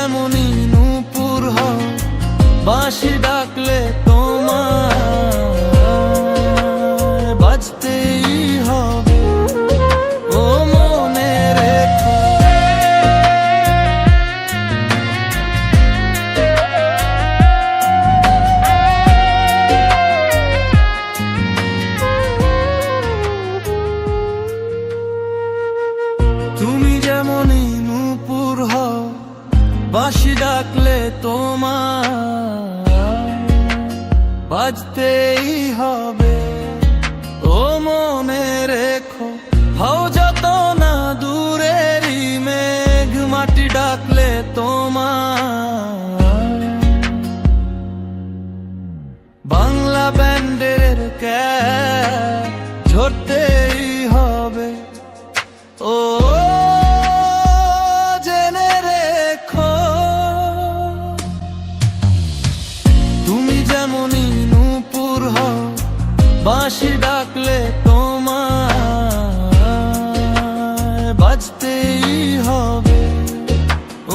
যেমনই নূপুর হও, বাঁশি ডাকলে তোমার বাজতেই হবে। ও মনে রেখো, তুমি যেমনই নূপুর হও, বাঁশি ডাকলে তোমার বাজতেই হবে। ও মনে রেখো, হও যত না দূরেরই মেঘ, মাটি ডাকলে তোমার বাংলা ব্যান্ডের ক্যাপ ঝরতেই হবে। ও জেনে রেখো, তুমি যেমনই নূপুর হও, বাঁশি ডাকলে তোমার বাজতেই হবে।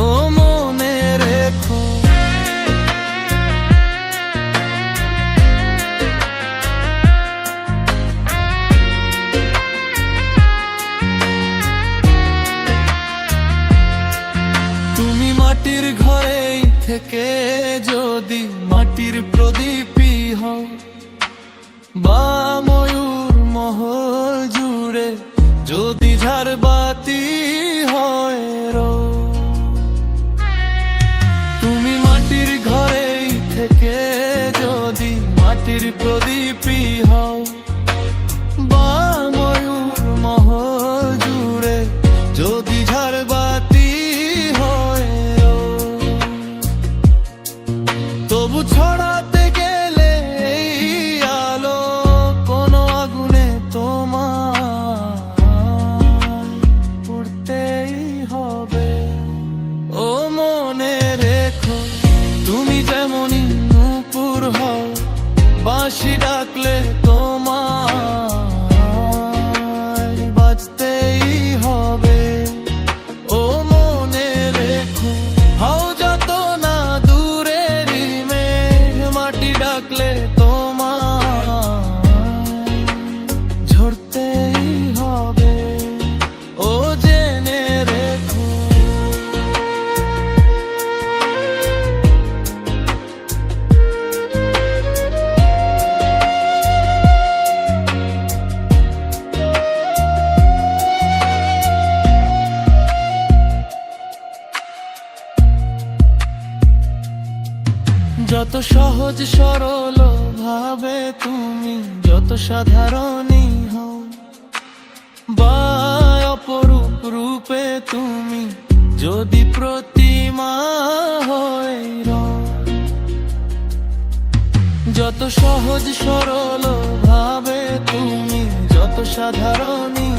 ও মনে রেখো, তুমি মাটির ঘরেই থেকে যদি মাটির প্রদীপই হও, বা ময়ূর মহল জুড়ে যদি ঝাড়বাতি হয় রো, তুমি মাটির ঘরেই থেকে যদি মাটির প্রদীপই হও, বা ময়ূর মহল জুড়ে যদি ঝাড়বাতি হয় রো, তবু ছড়াতে গেলে এই আলো কোনো আগুনে তোমার পড়তেই হবে। ও মনে রেখো, তুমি যেমনই নূপুর হও, বাঁশি ডাকলে তোমার বাজতেই হবে। ও মনে রেখো, হও যত না দূরেরই মেঘ, মাটি ডাকলে তোমার ঝরতেই হবে। ও জেনে রেখো, যত সহজ সরল ভাবে তুমি যত সাধারণই হও, বা অপরূপ রূপে তুমি যদি প্রতিমা হয়ে রও, যত সহজ সরল ভাবে তুমি যত সাধারণই